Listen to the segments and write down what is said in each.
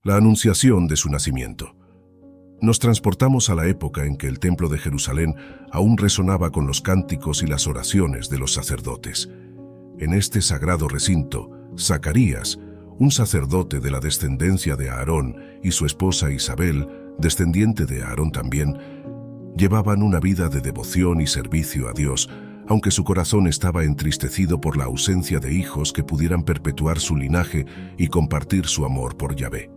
La anunciación de su nacimiento. Nos transportamos a la época en que el templo de Jerusalén aún resonaba con los cánticos y las oraciones de los sacerdotes. En este sagrado recinto, Zacarías, un sacerdote de la descendencia de Aarón, y su esposa Isabel, descendiente de Aarón también, llevaban una vida de devoción y servicio a Dios, aunque su corazón estaba entristecido por la ausencia de hijos que pudieran perpetuar su linaje y compartir su amor por Yahvé.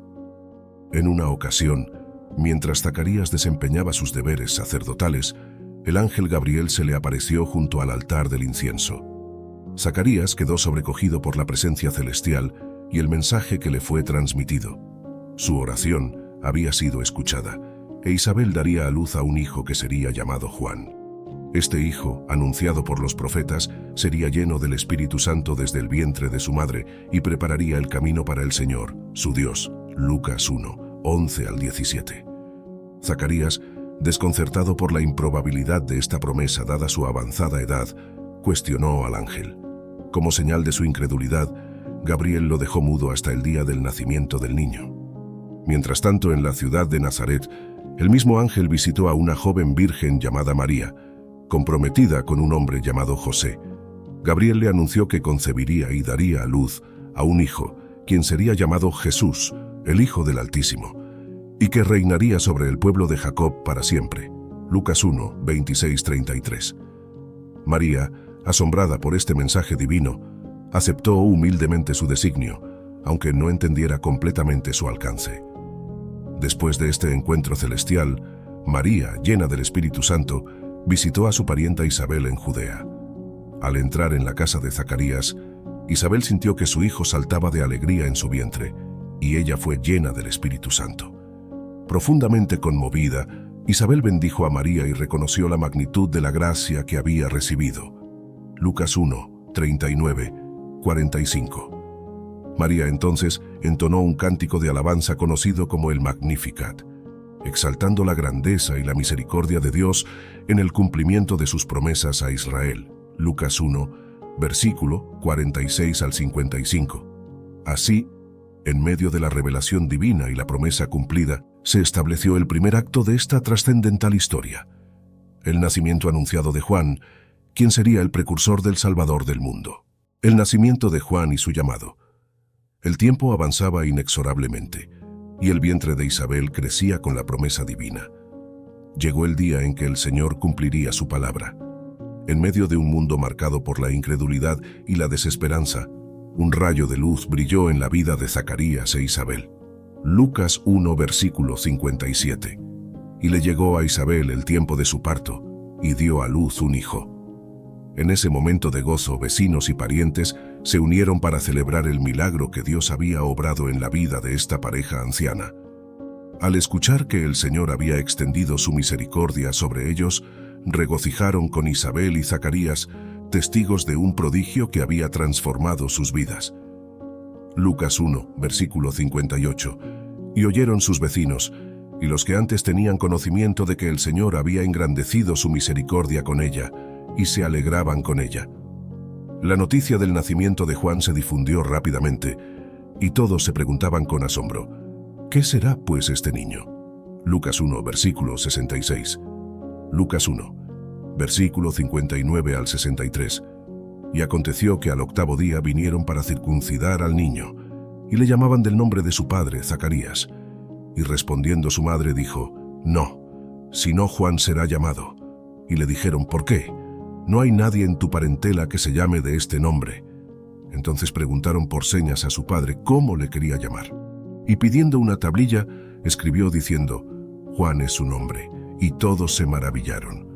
En una ocasión, mientras Zacarías desempeñaba sus deberes sacerdotales, el ángel Gabriel se le apareció junto al altar del incienso. Zacarías quedó sobrecogido por la presencia celestial y el mensaje que le fue transmitido. Su oración había sido escuchada, e Isabel daría a luz a un hijo que sería llamado Juan. Este hijo, anunciado por los profetas, sería lleno del Espíritu Santo desde el vientre de su madre y prepararía el camino para el Señor, su Dios. Lucas 1, 11 al 17. Zacarías, desconcertado por la improbabilidad de esta promesa dada su avanzada edad, cuestionó al ángel. Como señal de su incredulidad, Gabriel lo dejó mudo hasta el día del nacimiento del niño. Mientras tanto, en la ciudad de Nazaret, el mismo ángel visitó a una joven virgen llamada María, comprometida con un hombre llamado José. Gabriel le anunció que concebiría y daría a luz a un hijo, quien sería llamado Jesús, el Hijo del Altísimo, y que reinaría sobre el pueblo de Jacob para siempre. Lucas 1, 26-33. María, asombrada por este mensaje divino, aceptó humildemente su designio, aunque no entendiera completamente su alcance. Después de este encuentro celestial, María, llena del Espíritu Santo, visitó a su parienta Isabel en Judea. Al entrar en la casa de Zacarías, Isabel sintió que su hijo saltaba de alegría en su vientre, y ella fue llena del Espíritu Santo. Profundamente conmovida, Isabel bendijo a María y reconoció la magnitud de la gracia que había recibido. Lucas 1, 39, 45. María entonces entonó un cántico de alabanza conocido como el Magnificat, exaltando la grandeza y la misericordia de Dios en el cumplimiento de sus promesas a Israel. Lucas 1, versículo 46 al 55. Así, en medio de la revelación divina y la promesa cumplida, se estableció el primer acto de esta trascendental historia: el nacimiento anunciado de Juan, quien sería el precursor del Salvador del mundo. El nacimiento de Juan y su llamado. El tiempo avanzaba inexorablemente, y el vientre de Isabel crecía con la promesa divina. Llegó el día en que el Señor cumpliría su palabra. En medio de un mundo marcado por la incredulidad y la desesperanza, un rayo de luz brilló en la vida de Zacarías e Isabel. Lucas 1, versículo 57. Y le llegó a Isabel el tiempo de su parto, y dio a luz un hijo. En ese momento de gozo, vecinos y parientes se unieron para celebrar el milagro que Dios había obrado en la vida de esta pareja anciana. Al escuchar que el Señor había extendido su misericordia sobre ellos, regocijaron con Isabel y Zacarías, testigos de un prodigio que había transformado sus vidas. Lucas 1, versículo 58. Y oyeron sus vecinos, y los que antes tenían conocimiento de que el Señor había engrandecido su misericordia con ella, y se alegraban con ella. La noticia del nacimiento de Juan se difundió rápidamente, y todos se preguntaban con asombro: ¿qué será pues este niño? Lucas 1, versículo 66. Lucas 1, versículo 59 al 63. Y aconteció que al octavo día vinieron para circuncidar al niño, y le llamaban del nombre de su padre, Zacarías. Y respondiendo su madre dijo: no, sino Juan será llamado. Y le dijeron: ¿por qué? No hay nadie en tu parentela que se llame de este nombre. Entonces preguntaron por señas a su padre cómo le quería llamar. Y pidiendo una tablilla, escribió diciendo: Juan es su nombre. Y todos se maravillaron.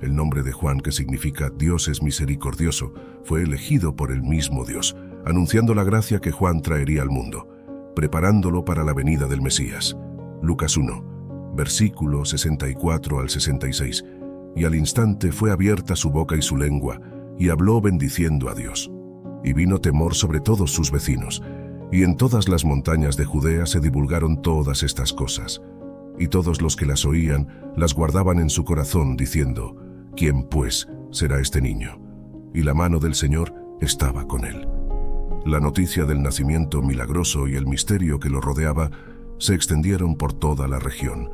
El nombre de Juan, que significa Dios es misericordioso, fue elegido por el mismo Dios, anunciando la gracia que Juan traería al mundo, preparándolo para la venida del Mesías. Lucas 1, versículo 64 al 66. Y al instante fue abierta su boca y su lengua, y habló bendiciendo a Dios. Y vino temor sobre todos sus vecinos, y en todas las montañas de Judea se divulgaron todas estas cosas. Y todos los que las oían, las guardaban en su corazón, diciendo: ¿quién, pues, será este niño? Y la mano del Señor estaba con él. La noticia del nacimiento milagroso y el misterio que lo rodeaba se extendieron por toda la región,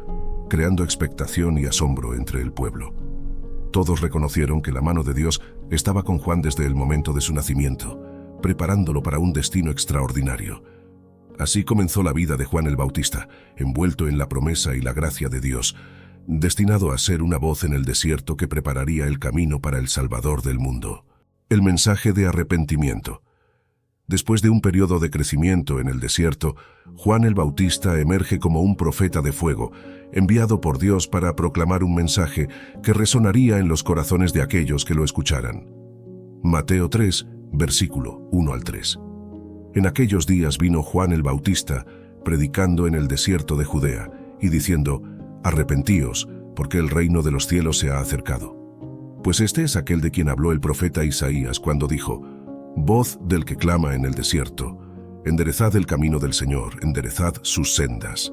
creando expectación y asombro entre el pueblo. Todos reconocieron que la mano de Dios estaba con Juan desde el momento de su nacimiento, preparándolo para un destino extraordinario. Así comenzó la vida de Juan el Bautista, envuelto en la promesa y la gracia de Dios, destinado a ser una voz en el desierto que prepararía el camino para el Salvador del mundo. El mensaje de arrepentimiento. Después de un periodo de crecimiento en el desierto, Juan el Bautista emerge como un profeta de fuego, enviado por Dios para proclamar un mensaje que resonaría en los corazones de aquellos que lo escucharan. Mateo 3, versículo 1 al 3. En aquellos días vino Juan el Bautista, predicando en el desierto de Judea, y diciendo: «Arrepentíos, porque el reino de los cielos se ha acercado». Pues este es aquel de quien habló el profeta Isaías cuando dijo: «Voz del que clama en el desierto, enderezad el camino del Señor, enderezad sus sendas».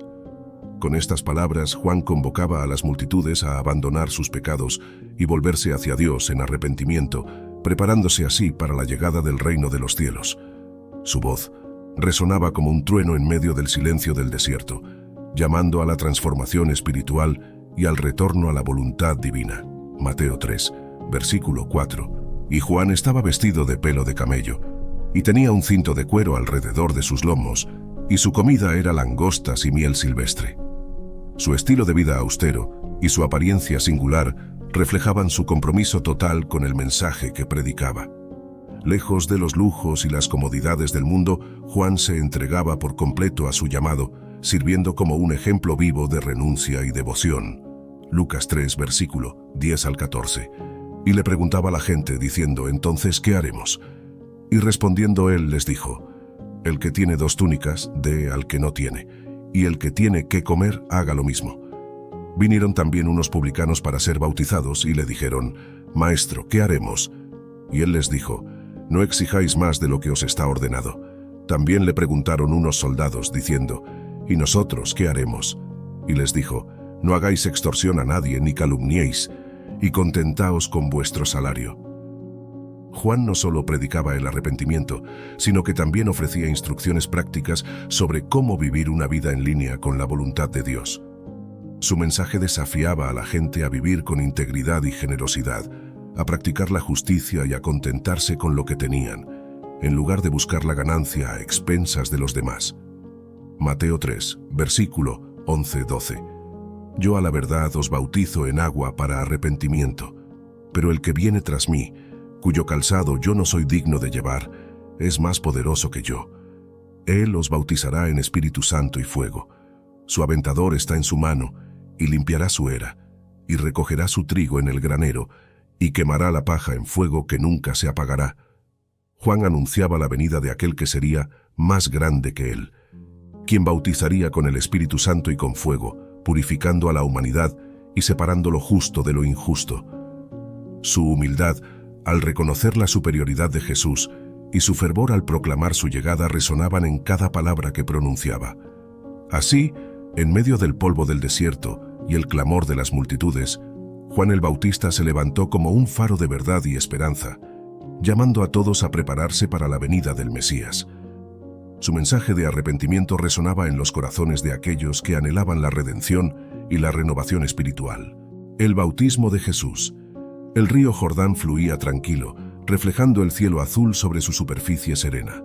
Con estas palabras, Juan convocaba a las multitudes a abandonar sus pecados y volverse hacia Dios en arrepentimiento, preparándose así para la llegada del reino de los cielos. Su voz resonaba como un trueno en medio del silencio del desierto, llamando a la transformación espiritual y al retorno a la voluntad divina. Mateo 3, versículo 4. Y Juan estaba vestido de pelo de camello, y tenía un cinto de cuero alrededor de sus lomos, y su comida era langostas y miel silvestre. Su estilo de vida austero y su apariencia singular reflejaban su compromiso total con el mensaje que predicaba. Lejos de los lujos y las comodidades del mundo, Juan se entregaba por completo a su llamado, sirviendo como un ejemplo vivo de renuncia y devoción. Lucas 3, versículo 10 al 14. Y le preguntaba a la gente, diciendo: «Entonces, ¿qué haremos?». Y respondiendo él les dijo: «El que tiene 2 túnicas, dé al que no tiene, y el que tiene que comer, haga lo mismo». Vinieron también unos publicanos para ser bautizados, y le dijeron: «Maestro, ¿qué haremos?». Y él les dijo: «No exijáis más de lo que os está ordenado». También le preguntaron unos soldados, diciendo: «¿Y nosotros qué haremos?». Y les dijo: «No hagáis extorsión a nadie, ni calumniéis, y contentaos con vuestro salario». Juan no solo predicaba el arrepentimiento, sino que también ofrecía instrucciones prácticas sobre cómo vivir una vida en línea con la voluntad de Dios. Su mensaje desafiaba a la gente a vivir con integridad y generosidad, a practicar la justicia y a contentarse con lo que tenían, en lugar de buscar la ganancia a expensas de los demás. Mateo 3, versículo 11-12. «Yo a la verdad os bautizo en agua para arrepentimiento, pero el que viene tras mí, cuyo calzado yo no soy digno de llevar, es más poderoso que yo. Él os bautizará en Espíritu Santo y fuego. Su aventador está en su mano, y limpiará su era, y recogerá su trigo en el granero, y quemará la paja en fuego que nunca se apagará». Juan anunciaba la venida de aquel que sería más grande que él, quien bautizaría con el Espíritu Santo y con fuego, purificando a la humanidad y separando lo justo de lo injusto. Su humildad al reconocer la superioridad de Jesús y su fervor al proclamar su llegada resonaban en cada palabra que pronunciaba. Así, en medio del polvo del desierto y el clamor de las multitudes, Juan el Bautista se levantó como un faro de verdad y esperanza, llamando a todos a prepararse para la venida del Mesías. Su mensaje de arrepentimiento resonaba en los corazones de aquellos que anhelaban la redención y la renovación espiritual. El bautismo de Jesús. El río Jordán fluía tranquilo, reflejando el cielo azul sobre su superficie serena.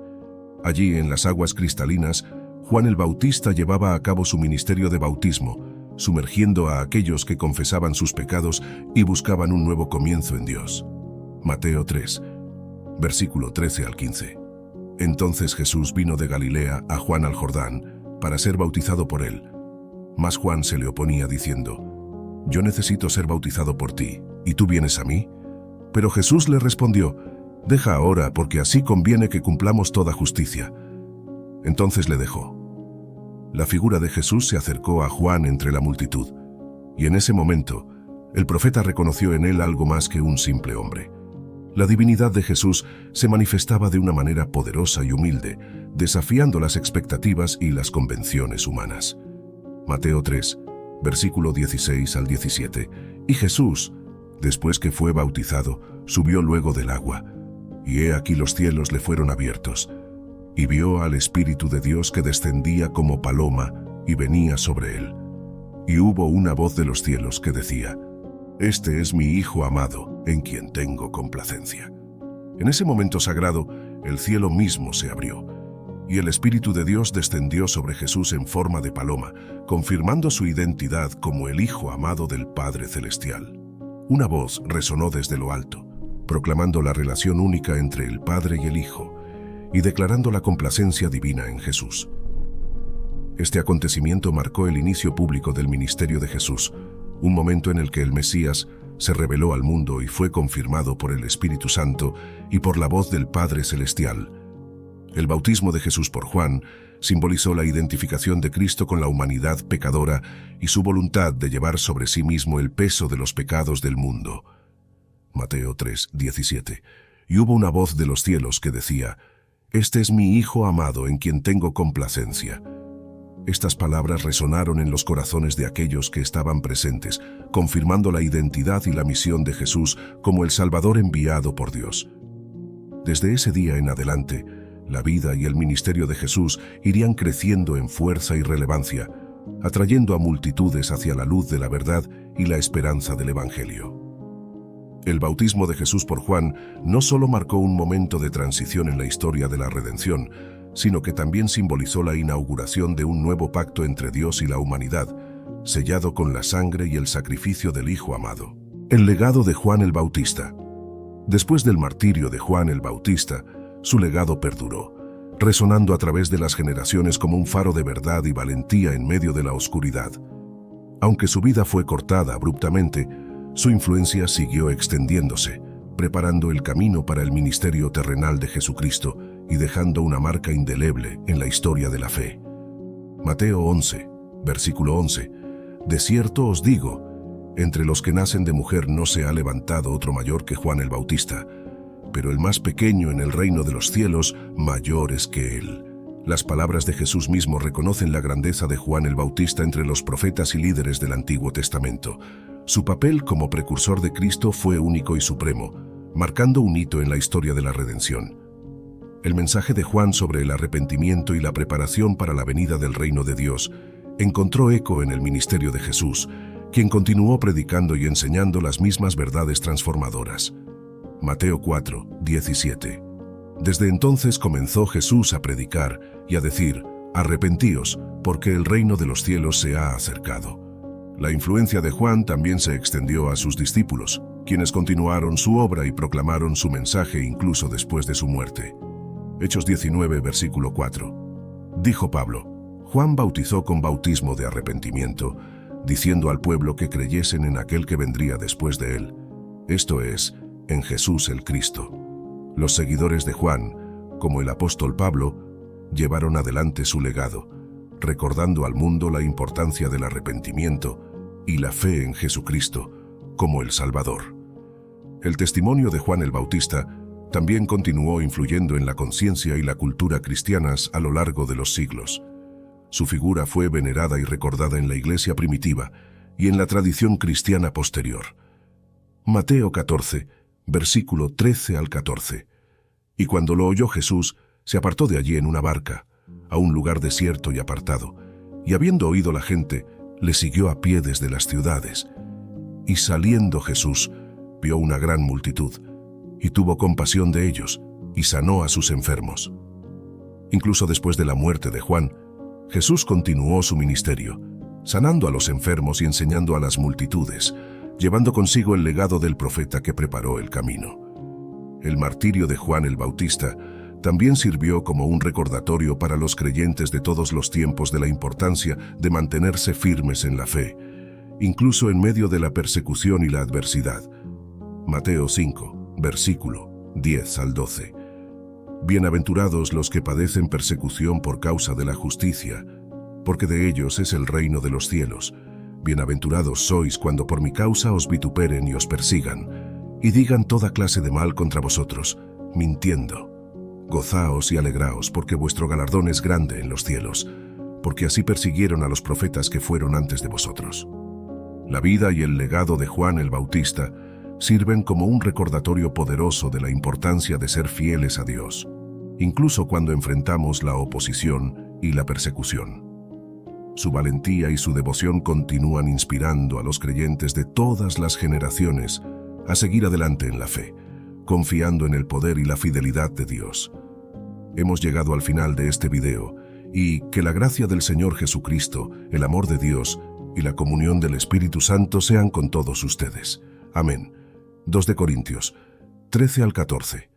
Allí, en las aguas cristalinas, Juan el Bautista llevaba a cabo su ministerio de bautismo, sumergiendo a aquellos que confesaban sus pecados y buscaban un nuevo comienzo en Dios. Mateo 3, versículo 13 al 15. Entonces Jesús vino de Galilea a Juan al Jordán para ser bautizado por él. Mas Juan se le oponía diciendo: «Yo necesito ser bautizado por ti, ¿y tú vienes a mí?». Pero Jesús le respondió: «Deja ahora, porque así conviene que cumplamos toda justicia». Entonces le dejó. La figura de Jesús se acercó a Juan entre la multitud, y en ese momento, el profeta reconoció en él algo más que un simple hombre. La divinidad de Jesús se manifestaba de una manera poderosa y humilde, desafiando las expectativas y las convenciones humanas. Mateo 3, versículo 16 al 17. Y Jesús, después que fue bautizado, subió luego del agua, y he aquí los cielos le fueron abiertos, y vio al Espíritu de Dios que descendía como paloma y venía sobre él. Y hubo una voz de los cielos que decía: «Este es mi Hijo amado, en quien tengo complacencia». En ese momento sagrado, el cielo mismo se abrió, y el Espíritu de Dios descendió sobre Jesús en forma de paloma, confirmando su identidad como el Hijo amado del Padre Celestial. Una voz resonó desde lo alto, proclamando la relación única entre el Padre y el Hijo, y declarando la complacencia divina en Jesús. Este acontecimiento marcó el inicio público del ministerio de Jesús, un momento en el que el Mesías se reveló al mundo y fue confirmado por el Espíritu Santo y por la voz del Padre Celestial. El bautismo de Jesús por Juan simbolizó la identificación de Cristo con la humanidad pecadora y su voluntad de llevar sobre sí mismo el peso de los pecados del mundo. Mateo 3:17. Y hubo una voz de los cielos que decía: «Este es mi Hijo amado en quien tengo complacencia». Estas palabras resonaron en los corazones de aquellos que estaban presentes, confirmando la identidad y la misión de Jesús como el Salvador enviado por Dios. Desde ese día en adelante, la vida y el ministerio de Jesús irían creciendo en fuerza y relevancia, atrayendo a multitudes hacia la luz de la verdad y la esperanza del Evangelio. El bautismo de Jesús por Juan no solo marcó un momento de transición en la historia de la redención, sino que también simbolizó la inauguración de un nuevo pacto entre Dios y la humanidad, sellado con la sangre y el sacrificio del Hijo amado. El legado de Juan el Bautista. Después del martirio de Juan el Bautista, su legado perduró, resonando a través de las generaciones como un faro de verdad y valentía en medio de la oscuridad. Aunque su vida fue cortada abruptamente, su influencia siguió extendiéndose, preparando el camino para el ministerio terrenal de Jesucristo y dejando una marca indeleble en la historia de la fe. Mateo 11, versículo 11. De cierto os digo, entre los que nacen de mujer no se ha levantado otro mayor que Juan el Bautista, pero el más pequeño en el reino de los cielos mayor es que él. Las palabras de Jesús mismo reconocen la grandeza de Juan el Bautista entre los profetas y líderes del Antiguo Testamento. Su papel como precursor de Cristo fue único y supremo, marcando un hito en la historia de la redención. El mensaje de Juan sobre el arrepentimiento y la preparación para la venida del reino de Dios encontró eco en el ministerio de Jesús, quien continuó predicando y enseñando las mismas verdades transformadoras. Mateo 4, 17. Desde entonces comenzó Jesús a predicar y a decir: «Arrepentíos, porque el reino de los cielos se ha acercado». La influencia de Juan también se extendió a sus discípulos, quienes continuaron su obra y proclamaron su mensaje incluso después de su muerte. Hechos 19, versículo 4. Dijo Pablo: «Juan bautizó con bautismo de arrepentimiento, diciendo al pueblo que creyesen en aquel que vendría después de él, esto es, en Jesús el Cristo». Los seguidores de Juan, como el apóstol Pablo, llevaron adelante su legado, recordando al mundo la importancia del arrepentimiento y la fe en Jesucristo como el Salvador. El testimonio de Juan el Bautista también continuó influyendo en la conciencia y la cultura cristianas a lo largo de los siglos. Su figura fue venerada y recordada en la iglesia primitiva y en la tradición cristiana posterior. Mateo 14, versículo 13 al 14. Y cuando lo oyó Jesús, se apartó de allí en una barca, a un lugar desierto y apartado, y habiendo oído la gente, le siguió a pie desde las ciudades. Y saliendo Jesús, vio una gran multitud, y tuvo compasión de ellos, y sanó a sus enfermos. Incluso después de la muerte de Juan, Jesús continuó su ministerio, sanando a los enfermos y enseñando a las multitudes, llevando consigo el legado del profeta que preparó el camino. El martirio de Juan el Bautista también sirvió como un recordatorio para los creyentes de todos los tiempos de la importancia de mantenerse firmes en la fe, incluso en medio de la persecución y la adversidad. Mateo 5, versículo 10 al 12. Bienaventurados los que padecen persecución por causa de la justicia, porque de ellos es el reino de los cielos. Bienaventurados sois cuando por mi causa os vituperen y os persigan, y digan toda clase de mal contra vosotros, mintiendo. Gozaos y alegraos, porque vuestro galardón es grande en los cielos, porque así persiguieron a los profetas que fueron antes de vosotros. La vida y el legado de Juan el Bautista sirven como un recordatorio poderoso de la importancia de ser fieles a Dios, incluso cuando enfrentamos la oposición y la persecución. Su valentía y su devoción continúan inspirando a los creyentes de todas las generaciones a seguir adelante en la fe, confiando en el poder y la fidelidad de Dios. Hemos llegado al final de este video y que la gracia del Señor Jesucristo, el amor de Dios y la comunión del Espíritu Santo sean con todos ustedes. Amén. 2 de Corintios 13 al 14.